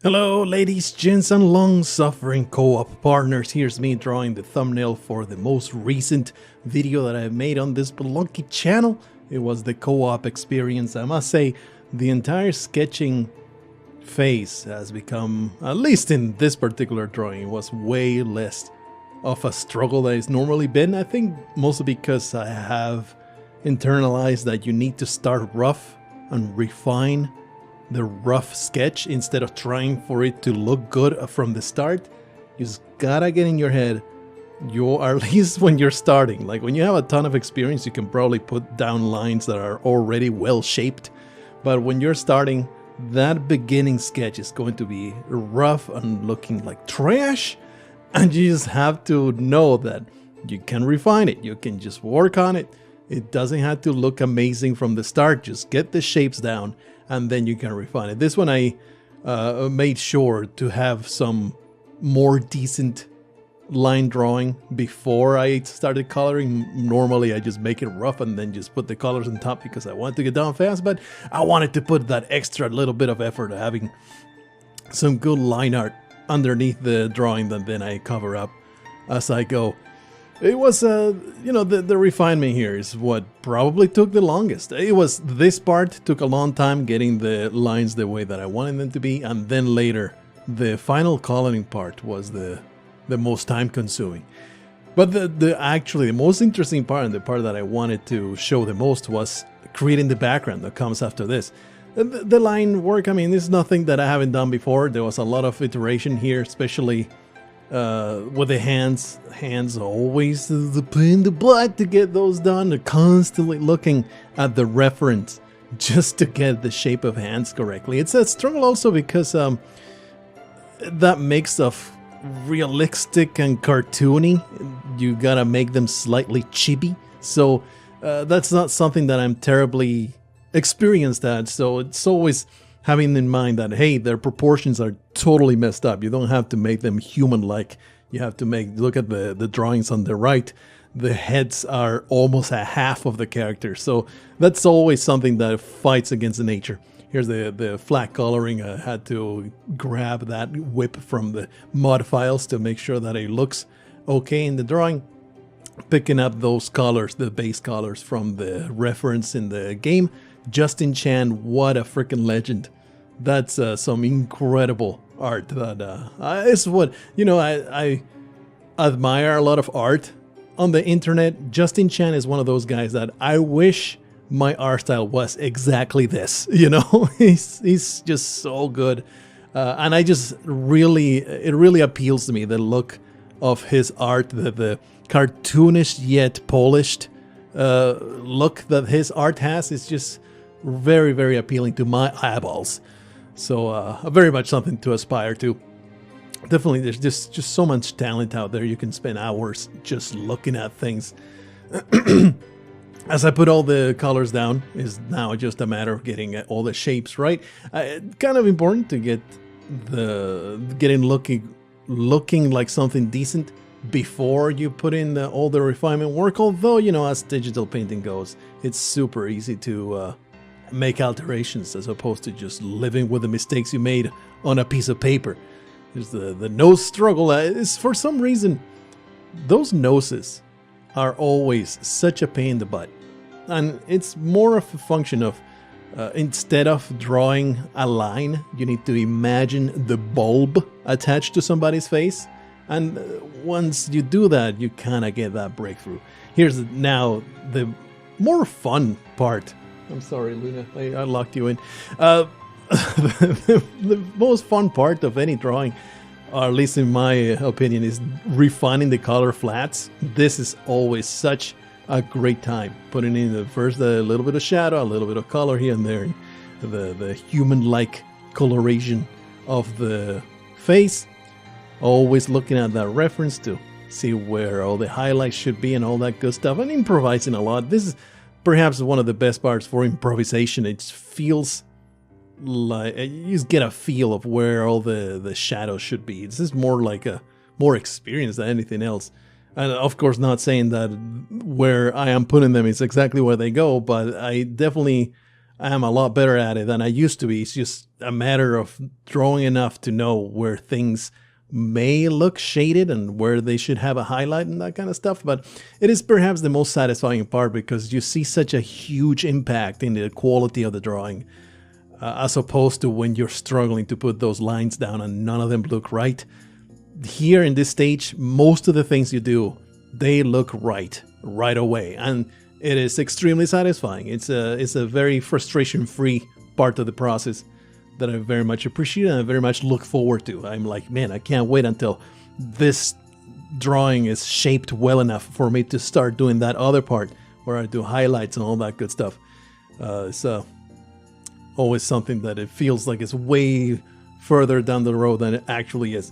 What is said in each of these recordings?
Hello ladies, gents and long-suffering co-op partners. Here's me drawing the thumbnail for the most recent video that I've made on this Spelunky channel. It was the co-op experience. I must say, the entire sketching phase has become, at least in this particular drawing, it was way less of a struggle than it's normally been. I think mostly because I have internalized that you need to start rough and refine the rough sketch instead of trying for it to look good from the start. You just gotta get in your head, or at least when you're starting, like when you have a ton of experience, you can probably put down lines that are already well shaped, but when you're starting, that beginning sketch is going to be rough and looking like trash, and you just have to know that you can refine it, you can just work on it. It doesn't have to look amazing from the start, just get the shapes down and then you can refine it. This one I made sure to have some more decent line drawing before I started coloring. Normally I just make it rough and then just put the colors on top because I want to get down fast, but I wanted to put that extra little bit of effort of having some good line art underneath the drawing that then I cover up as I go. It was, you know, the refinement here is what probably took the longest. It was, this part took a long time getting the lines the way that I wanted them to be, and then later, the final coloring part was the most time consuming. But actually the most interesting part, and the part that I wanted to show the most, was creating the background that comes after this. The line work, I mean, it's nothing that I haven't done before. There was a lot of iteration here, especially with the hands always the pain in the butt to get those done. They're constantly looking at the reference just to get the shape of hands correctly. It's a struggle also because that mix of realistic and cartoony, you gotta make them slightly chibi, so that's not something that I'm terribly experienced at, so it's always having in mind that, hey, their proportions are totally messed up. You don't have to make them human-like. You have to look at the drawings on the right. The heads are almost a half of the characters. So that's always something that fights against nature. Here's the flat coloring. I had to grab that whip from the mod files to make sure that it looks okay in the drawing. Picking up those colors, the base colors from the reference in the game. Justin Chan, what a freaking legend. That's some incredible art that is what, you know, I admire a lot of art on the internet. Justin Chan is one of those guys that I wish my art style was exactly this, you know. he's just so good, and I just really, it really appeals to me, the look of his art, the cartoonish yet polished look that his art has is just very, very appealing to my eyeballs. So very much something to aspire to. Definitely, there's just so much talent out there. You can spend hours just looking at things. As I put all the colors down, is now just a matter of getting all the shapes right. Kind of important to get looking like something decent before you put in all the refinement work. Although, you know, as digital painting goes, it's super easy to make alterations as opposed to just living with the mistakes you made on a piece of paper. There's the nose struggle. Is for some reason, those noses are always such a pain in the butt. And it's more of a function of, instead of drawing a line, you need to imagine the bulb attached to somebody's face. And once you do that, you kind of get that breakthrough. Here's now the more fun part. I'm sorry, Luna, I locked you in. The most fun part of any drawing, or at least in my opinion, is refining the color flats. This is always such a great time. Putting in the first a little bit of shadow, a little bit of color here and there, the human-like coloration of the face. Always looking at that reference to see where all the highlights should be and all that good stuff, and improvising a lot. This is perhaps one of the best parts for improvisation. It feels like you just get a feel of where all the shadows should be. This is more like more experience than anything else. And of course, not saying that where I am putting them is exactly where they go, but I definitely I'm a lot better at it than I used to be. It's just a matter of drawing enough to know where things may look shaded and where they should have a highlight and that kind of stuff. But it is perhaps the most satisfying part because you see such a huge impact in the quality of the drawing, as opposed to when you're struggling to put those lines down and none of them look right. Here in this stage, most of the things you do, they look right away, and it is extremely satisfying. It's a very frustration-free part of the process that I very much appreciate and I very much look forward to. I'm like, man, I can't wait until this drawing is shaped well enough for me to start doing that other part where I do highlights and all that good stuff. So always something that it feels like it's way further down the road than it actually is.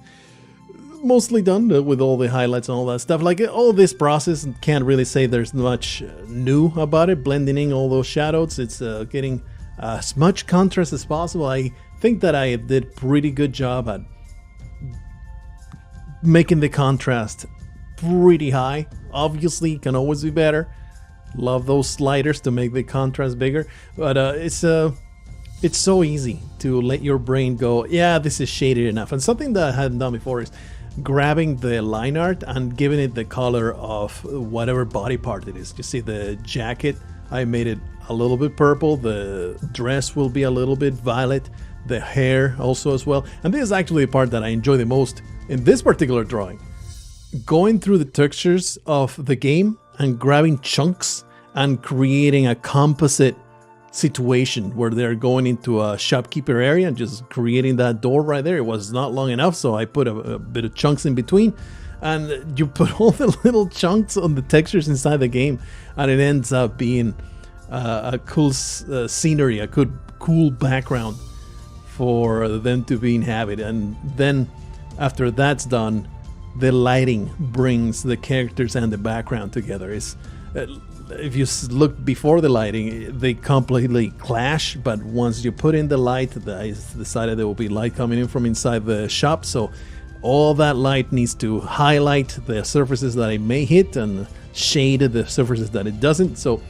Mostly done with all the highlights and all that stuff. Like all this process, can't really say there's much new about it. Blending in all those shadows, it's getting as much contrast as possible. I think that I did pretty good job at making the contrast pretty high. Obviously, can always be better. Love those sliders to make the contrast bigger, but it's so easy to let your brain go, yeah, this is shaded enough. And something that I hadn't done before is grabbing the line art and giving it the color of whatever body part it is. You see the jacket, I made it a little bit purple, the dress will be a little bit violet, the hair also as well. And this is actually the part that I enjoy the most in this particular drawing. Going through the textures of the game and grabbing chunks and creating a composite situation where they're going into a shopkeeper area and just creating that door right there. It was not long enough, so I put a bit of chunks in between, and you put all the little chunks on the textures inside the game, and it ends up being a cool scenery, a good cool background for them to be inhabited. And then after that's done, the lighting brings the characters and the background together. It's if you look before the lighting, they completely clash, but once you put in the light, I decided there will be light coming in from inside the shop, so all that light needs to highlight the surfaces that it may hit and shade the surfaces that it doesn't. So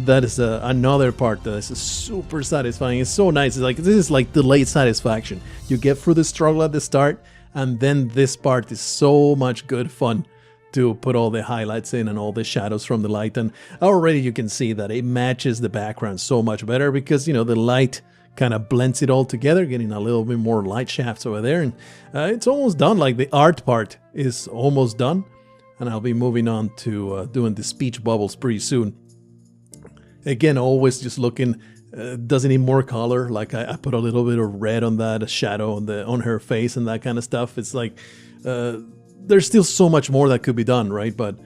that is another part that is super satisfying. It's so nice. It's like, this is like delayed satisfaction. You get through the struggle at the start, and then this part is so much good fun to put all the highlights in and all the shadows from the light. And already you can see that it matches the background so much better because, you know, the light kind of blends it all together, getting a little bit more light shafts over there. And it's almost done. Like the art part is almost done, and I'll be moving on to doing the speech bubbles pretty soon. Again, always just looking, does it need more color? Like I put a little bit of red on that shadow on her face and that kind of stuff. It's like there's still so much more that could be done, right? But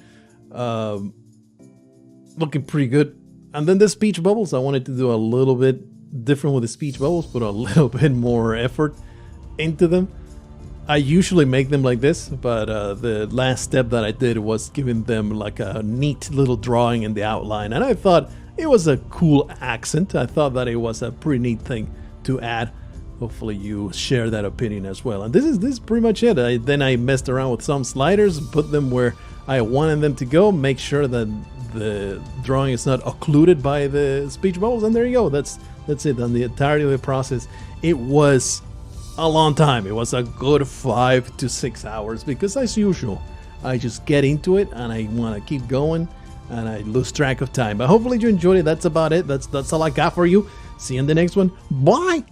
looking pretty good. And then the speech bubbles, I wanted to do a little bit different with the speech bubbles, put a little bit more effort into them. I usually make them like this, but the last step that I did was giving them like a neat little drawing in the outline, and I thought it was a cool accent. I thought that it was a pretty neat thing to add. Hopefully you share that opinion as well. And this is pretty much it. Then I messed around with some sliders, put them where I wanted them to go, make sure that the drawing is not occluded by the speech bubbles, and there you go. That's it. On the entirety of the process, it was a long time. It was a good 5 to 6 hours because, as usual, I just get into it and I want to keep going and I lose track of time. But hopefully you enjoyed it. That's about it. That's all I got for you. See you in the next one. Bye.